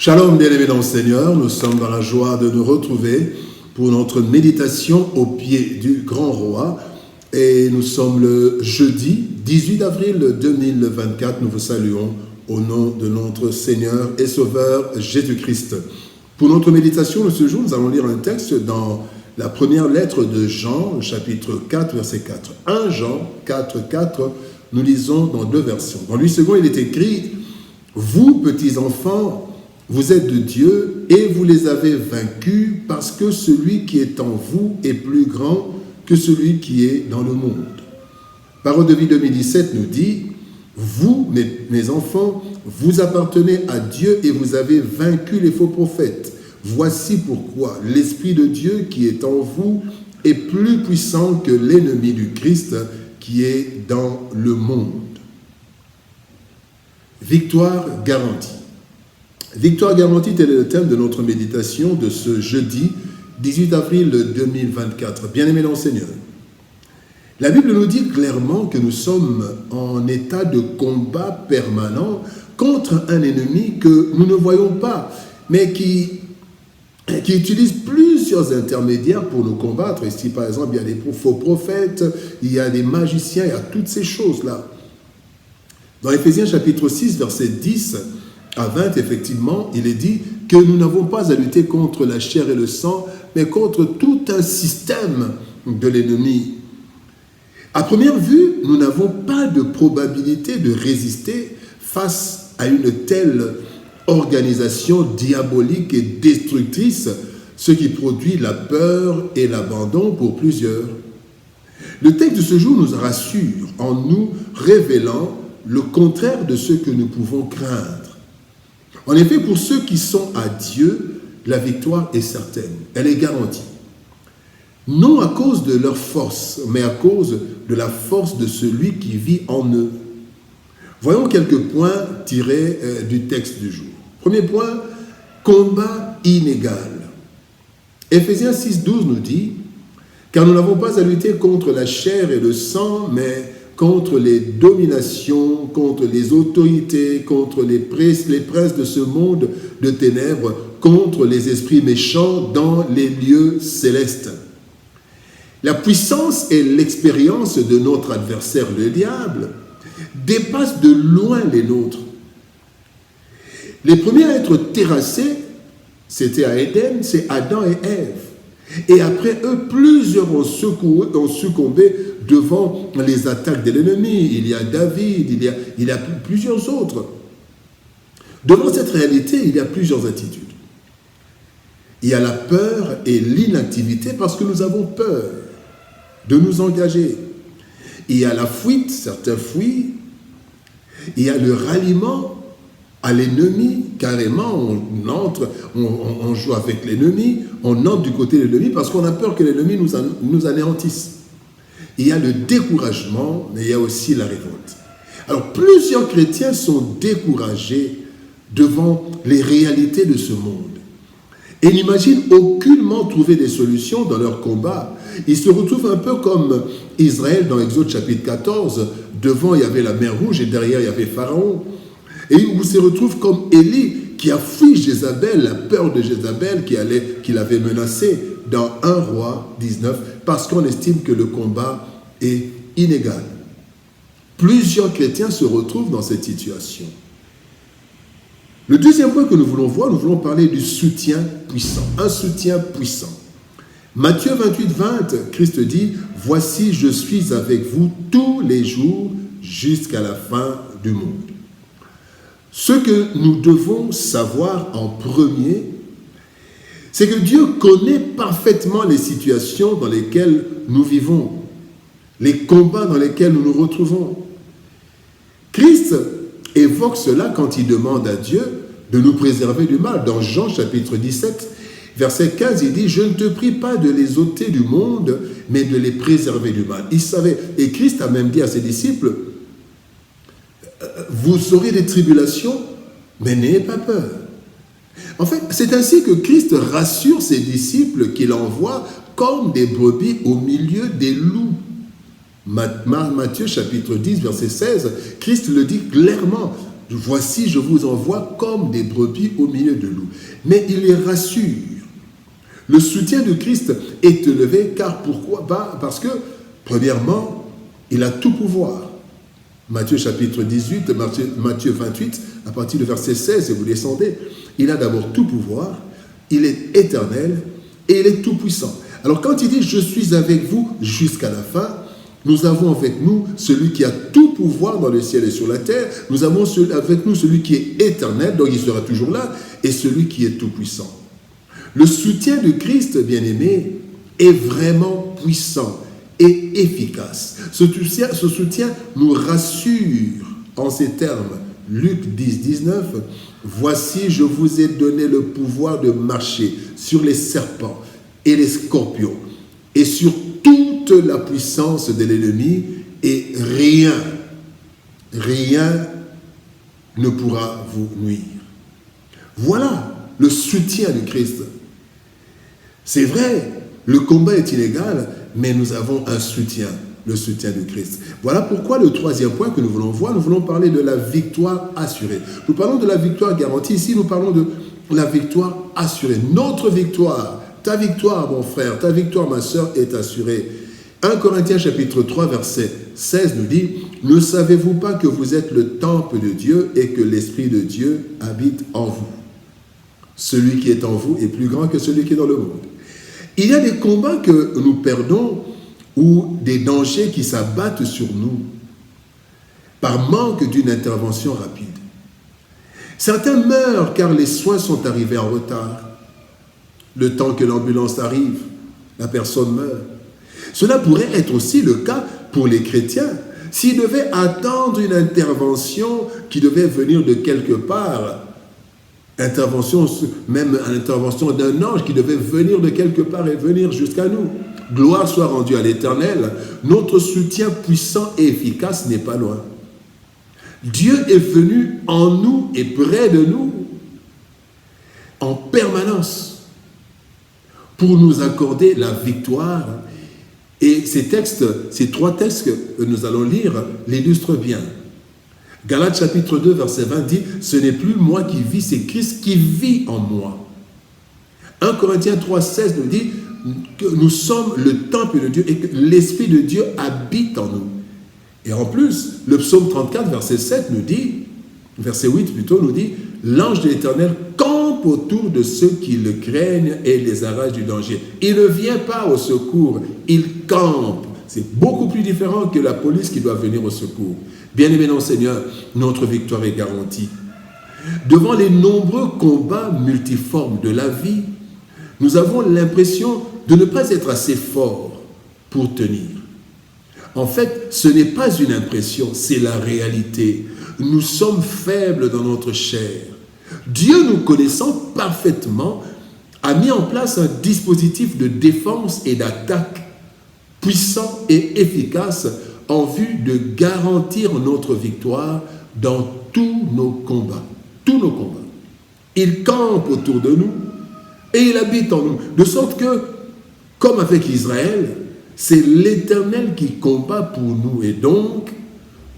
Shalom, bien-aimés dans le Seigneur, nous sommes dans la joie de nous retrouver pour notre méditation au pied du Grand Roi. Et nous sommes le jeudi 18 avril 2024. Nous vous saluons au nom de notre Seigneur et Sauveur Jésus-Christ. Pour notre méditation de ce jour, nous allons lire un texte dans la première lettre de Jean, chapitre 4, verset 4. 1 Jean 4, 4, nous lisons dans deux versions. Dans lui second, il est écrit « Vous, petits enfants, vous êtes de Dieu et vous les avez vaincus parce que celui qui est en vous est plus grand que celui qui est dans le monde. » Parole de vie 2017 nous dit « Vous, mes enfants, vous appartenez à Dieu et vous avez vaincu les faux prophètes. Voici pourquoi l'Esprit de Dieu qui est en vous est plus puissant que l'ennemi du Christ qui est dans le monde. » Victoire garantie. Victoire garantie, tel est le thème de notre méditation de ce jeudi 18 avril 2024. Bien-aimés dans le Seigneur, la Bible nous dit clairement que nous sommes en état de combat permanent contre un ennemi que nous ne voyons pas, mais qui utilise plusieurs intermédiaires pour nous combattre. Ici, par exemple, il y a des faux prophètes, il y a des magiciens, il y a toutes ces choses-là. Dans Éphésiens chapitre 6, verset 10 à 20, effectivement, il est dit que nous n'avons pas à lutter contre la chair et le sang, mais contre tout un système de l'ennemi. À première vue, nous n'avons pas de probabilité de résister face à une telle organisation diabolique et destructrice, ce qui produit la peur et l'abandon pour plusieurs. Le texte de ce jour nous rassure en nous révélant le contraire de ce que nous pouvons craindre. En effet, pour ceux qui sont à Dieu, la victoire est certaine, elle est garantie. Non à cause de leur force, mais à cause de la force de celui qui vit en eux. Voyons quelques points tirés du texte du jour. Premier point, combat inégal. Éphésiens 6, 12 nous dit « Car nous n'avons pas à lutter contre la chair et le sang, mais contre les dominations, contre les autorités, contre les princes de ce monde de ténèbres, contre les esprits méchants dans les lieux célestes. » La puissance et l'expérience de notre adversaire, le diable, dépassent de loin les nôtres. Les premiers à être terrassés, c'était à Éden, c'est Adam et Ève. Et après eux, plusieurs ont succombé devant les attaques de l'ennemi. Il y a David, il y a plusieurs autres. Devant cette réalité, il y a plusieurs attitudes. Il y a la peur et l'inactivité parce que nous avons peur de nous engager. Il y a la fuite, certains fuient. Il y a le ralliement à l'ennemi, carrément, on joue avec l'ennemi, on entre du côté de l'ennemi parce qu'on a peur que l'ennemi nous anéantisse. Il y a le découragement, mais il y a aussi la révolte. Alors, plusieurs chrétiens sont découragés devant les réalités de ce monde et n'imaginent aucunement trouver des solutions dans leur combat. Ils se retrouvent un peu comme Israël dans Exode chapitre 14. Devant, il y avait la mer Rouge et derrière, il y avait Pharaon. Et ils se retrouvent comme Élie qui a fui Jézabel, la peur de Jézabel qui l'avait menacé dans 1 Roi 19, parce qu'on estime que le combat est inégal. Plusieurs chrétiens se retrouvent dans cette situation. Le deuxième point que nous voulons voir, nous voulons parler du soutien puissant. Un soutien puissant. Matthieu 28, 20, Christ dit « Voici, je suis avec vous tous les jours jusqu'à la fin du monde. » Ce que nous devons savoir en premier, c'est que Dieu connaît parfaitement les situations dans lesquelles nous vivons, les combats dans lesquels nous nous retrouvons. Christ évoque cela quand il demande à Dieu de nous préserver du mal. Dans Jean chapitre 17, verset 15, il dit « Je ne te prie pas de les ôter du monde, mais de les préserver du mal. » Il savait, et Christ a même dit à ses disciples, vous aurez des tribulations, mais n'ayez pas peur. En fait, c'est ainsi que Christ rassure ses disciples qu'il envoie comme des brebis au milieu des loups. Matthieu chapitre 10, verset 16, Christ le dit clairement. Voici, je vous envoie comme des brebis au milieu de loups. Mais il les rassure. Le soutien de Christ est élevé, car pourquoi? Parce que, premièrement, il a tout pouvoir. Matthieu chapitre 18, Matthieu 28, à partir du verset 16, et vous descendez, il a d'abord tout pouvoir, il est éternel et il est tout puissant. Alors quand il dit « je suis avec vous jusqu'à la fin », nous avons avec nous celui qui a tout pouvoir dans le ciel et sur la terre, nous avons avec nous celui qui est éternel, donc il sera toujours là, et celui qui est tout puissant. Le soutien de Christ, bien-aimé, est vraiment puissant et efficace. Ce soutien nous rassure en ces termes. Luc 10, 19, « Voici, je vous ai donné le pouvoir de marcher sur les serpents et les scorpions et sur toute la puissance de l'ennemi, et rien ne pourra vous nuire. » Voilà le soutien de Christ. C'est vrai, le combat est illégal, mais nous avons un soutien, le soutien de Christ. Voilà pourquoi le troisième point que nous voulons voir, nous voulons parler de la victoire assurée. Nous parlons de la victoire garantie. Ici, nous parlons de la victoire assurée. Notre victoire, ta victoire, mon frère, ta victoire, ma sœur, est assurée. 1 Corinthiens chapitre 3, verset 16 nous dit « Ne savez-vous pas que vous êtes le temple de Dieu et que l'Esprit de Dieu habite en vous? Celui qui est en vous est plus grand que celui qui est dans le monde. » Il y a des combats que nous perdons ou des dangers qui s'abattent sur nous par manque d'une intervention rapide. Certains meurent car les soins sont arrivés en retard. Le temps que l'ambulance arrive, la personne meurt. Cela pourrait être aussi le cas pour les chrétiens. S'ils devaient attendre une intervention qui devait venir de quelque part, même l'intervention d'un ange qui devait venir de quelque part et venir jusqu'à nous. Gloire soit rendue à l'Éternel. Notre soutien puissant et efficace n'est pas loin. Dieu est venu en nous et près de nous en permanence pour nous accorder la victoire. Et ces trois textes que nous allons lire l'illustrent bien. Galates chapitre 2, verset 20 dit « Ce n'est plus moi qui vis, c'est Christ qui vit en moi. » 1 Corinthiens 3, 16 nous dit que nous sommes le temple de Dieu et que l'Esprit de Dieu habite en nous. Et en plus, le psaume 34, verset 7 nous dit, verset 8 plutôt, nous dit « L'ange de l'Éternel campe autour de ceux qui le craignent et les arrache du danger. » Il ne vient pas au secours, il campe. C'est beaucoup plus différent que la police qui doit venir au secours. Bien-aimés dans le Seigneur, notre victoire est garantie. Devant les nombreux combats multiformes de la vie, nous avons l'impression de ne pas être assez forts pour tenir. En fait, ce n'est pas une impression, c'est la réalité. Nous sommes faibles dans notre chair. Dieu, nous connaissant parfaitement, a mis en place un dispositif de défense et d'attaque puissant et efficace en vue de garantir notre victoire dans tous nos combats. Tous nos combats. Il campe autour de nous et il habite en nous. De sorte que, comme avec Israël, c'est l'Éternel qui combat pour nous. Et donc,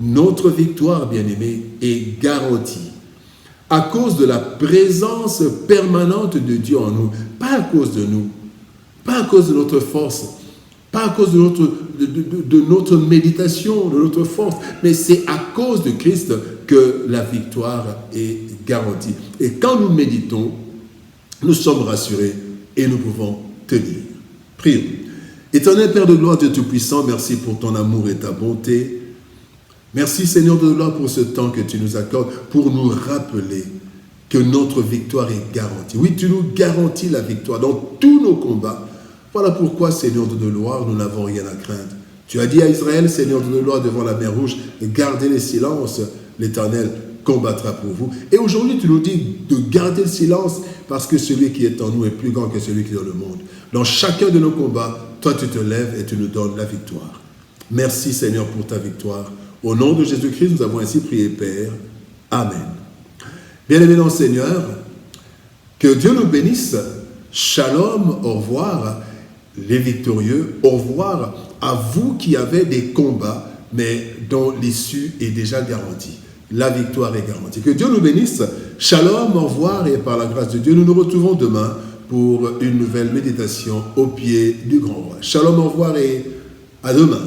notre victoire, bien-aimée, est garantie. À cause de la présence permanente de Dieu en nous. Pas à cause de nous. Pas à cause de notre force. Pas à cause de notre méditation, de notre force, mais c'est à cause de Christ que la victoire est garantie. Et quand nous méditons, nous sommes rassurés et nous pouvons tenir. Prions. Éternel Père de gloire, Dieu Tout-Puissant, merci pour ton amour et ta bonté. Merci Seigneur de gloire pour ce temps que tu nous accordes pour nous rappeler que notre victoire est garantie. Oui, tu nous garantis la victoire dans tous nos combats. Voilà pourquoi, Seigneur de gloire, nous n'avons rien à craindre. Tu as dit à Israël, Seigneur de gloire, devant la mer Rouge, gardez le silence, l'Éternel combattra pour vous. Et aujourd'hui, tu nous dis de garder le silence parce que celui qui est en nous est plus grand que celui qui est dans le monde. Dans chacun de nos combats, toi tu te lèves et tu nous donnes la victoire. Merci Seigneur pour ta victoire. Au nom de Jésus-Christ, nous avons ainsi prié, Père. Amen. Bien-aimés dans le Seigneur, que Dieu nous bénisse. Shalom, au revoir. Les victorieux, au revoir à vous qui avez des combats, mais dont l'issue est déjà garantie. la victoire est garantie. Que Dieu nous bénisse. Shalom, au revoir et par la grâce de Dieu, nous nous retrouvons demain pour une nouvelle méditation au pied du grand roi. Shalom, au revoir et à demain.